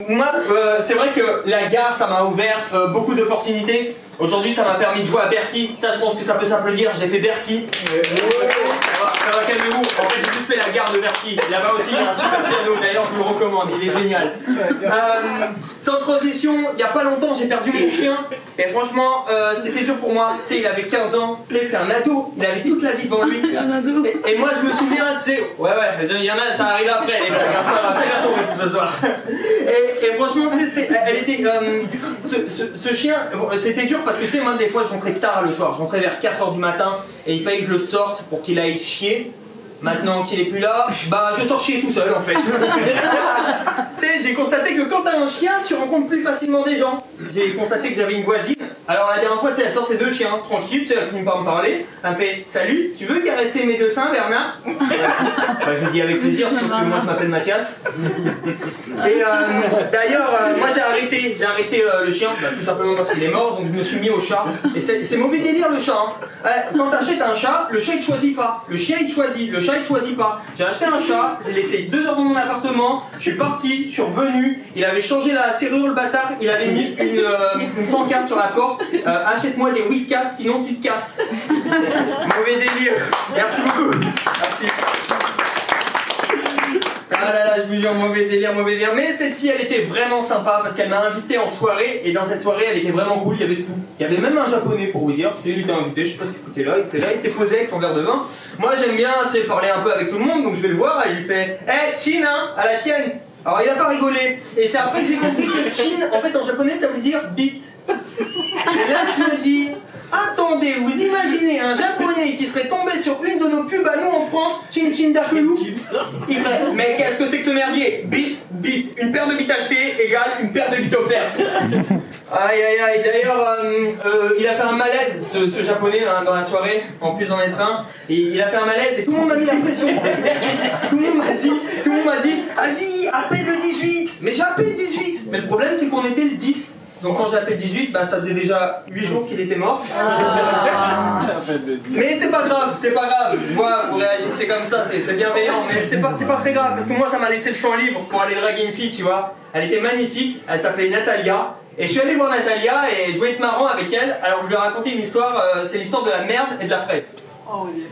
Moi, c'est vrai que la gare, ça m'a ouvert beaucoup d'opportunités. Aujourd'hui, ça m'a permis de jouer à Bercy. Ça, je pense que ça peut s'applaudir. J'ai fait Bercy. Ça va, calmez-vous. En fait, j'ai juste fait la gare de Bercy. Là-bas aussi, il y a un super piano. D'ailleurs, je vous le recommande. Il est génial. Sans transition, il n'y a pas longtemps, j'ai perdu mon chien. Et franchement, c'était dur pour moi. Tu sais, il avait 15 ans. C'était un ado. Il avait toute la vie devant lui. Et moi, je me souviens, tu sais, ouais, il y en a, ça arrive après. Les blagues, chacun son rythme ce soir. Et franchement, tu sais, elle était. Ce chien, c'était dur parce que tu sais, moi, des fois, je rentrais tard le soir. Je rentrais vers 4h du matin et il fallait que je le sorte pour qu'il aille chier. Maintenant qu'il est plus là, bah je sors chier tout seul en fait. Tu sais, j'ai constaté que quand t'as un chien, tu rencontres plus facilement des gens. J'ai constaté que j'avais une voisine. Alors la dernière fois, tu sais, elle sort ses deux chiens, tranquille, tu sais, elle finit par me parler. Elle me fait « Salut, tu veux caresser mes deux seins, Bernard ?» Bah je lui dis avec plaisir, sauf que moi je m'appelle Mathias. Et d'ailleurs, moi j'ai arrêté le chien, bah, tout simplement parce qu'il est mort, donc je me suis mis au chat. Et c'est mauvais délire le chat. Hein. Quand t'achètes un chat, le chat il te choisit pas. Le chien il te choisit, le chat il te choisit pas. J'ai acheté un chat, j'ai laissé 2 heures dans mon appartement, je suis parti, je suis revenu, il avait changé la serrure le bâtard, il avait mis une pancarte sur la porte, achète-moi des Whiskas sinon tu te casses. Mauvais délire. Merci beaucoup. Merci. Ah là là, je vous jure, mauvais délire. Mais cette fille, elle était vraiment sympa parce qu'elle m'a invité en soirée et dans cette soirée, elle était vraiment cool, il y avait tout. Il y avait même un japonais pour vous dire, il était invité, je sais pas ce qu'il foutait là, il était posé avec son verre de vin. Moi j'aime bien, tu sais, parler un peu avec tout le monde, donc je vais le voir et il fait « Hey, Chin, hein, à la tienne !» Alors il a pas rigolé. Et c'est après que j'ai compris que Chin, en fait en japonais, ça veut dire bite. Et là je me dis... Attendez, vous imaginez un japonais qui serait tombé sur une de nos pubs à nous en France, Chin Chin Dakulou. Il ferait, mais qu'est-ce que c'est que ce merdier? Bite, une paire de bites achetées égale une paire de bites offertes. Aïe aïe aïe, d'ailleurs, il a fait un malaise, ce japonais dans la soirée, en plus d'en être un. Et il a fait un malaise et tout le monde m'a mis la pression. Tout le monde m'a dit, vas-y, appelle le 18. Mais j'ai appelé le 18. Mais le problème c'est qu'on était le 10. Donc quand je l'appelais 18, bah, ça faisait déjà 8 jours qu'il était mort. Mais c'est pas grave. Moi, vous réagissez comme ça, c'est bienveillant, mais c'est pas très grave, parce que moi ça m'a laissé le champ libre pour aller draguer une fille, tu vois. Elle était magnifique, elle s'appelait Natalia. Et je suis allé voir Natalia et je voulais être marrant avec elle, alors je lui ai raconté une histoire, c'est l'histoire de la merde et de la fraise. Oh oui.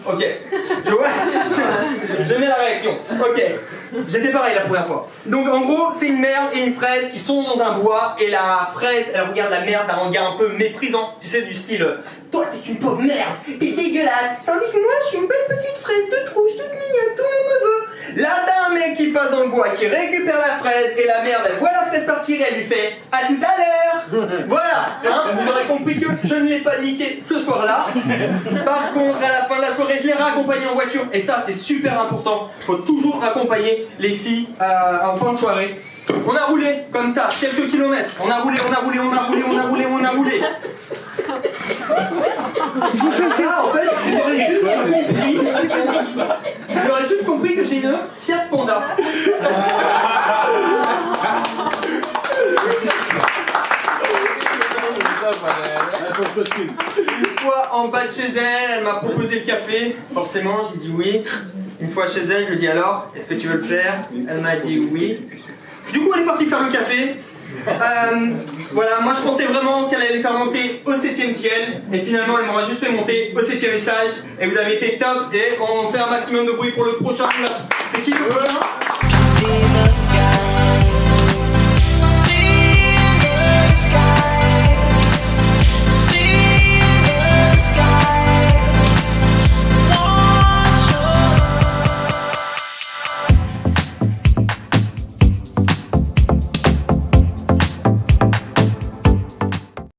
Ok, tu vois, j'aime bien la réaction. Ok, j'étais pareil la première fois. Donc en gros, c'est une merde et une fraise qui sont dans un bois et la fraise, elle regarde la merde d'un regard un peu méprisant. Tu sais, du style, toi t'es une pauvre merde, t'es dégueulasse. Tandis que moi je suis une belle petite fraise toute rouge, toute mignonne, tout le monde me veut. Là t'as un mec qui passe dans le bois, qui récupère la fraise et la merde, elle voit la fraise partir et elle lui fait « à tout à l'heure ». Voilà, hein, vous aurez compris que je ne l'ai pas niqué ce soir-là. Par contre, à la fin de la soirée, je l'ai raccompagné en voiture. Et ça, c'est super important. Faut toujours raccompagner les filles en fin de soirée. On a roulé comme ça, quelques kilomètres. On a roulé. Ah, en fait, vous aurez juste compris que j'ai une Fiat Panda. Une fois en bas de chez elle, elle m'a proposé le café. Forcément, j'ai dit oui. Une fois chez elle, je lui ai dit alors, est-ce que tu veux le faire? Elle m'a dit oui. Du coup, elle est partie faire le café. Voilà, moi je pensais vraiment qu'elle allait faire monter au 7e ciel. Et finalement, elle m'aura juste fait monter au 7e étage. Et vous avez été top. Et on fait un maximum de bruit pour le prochain.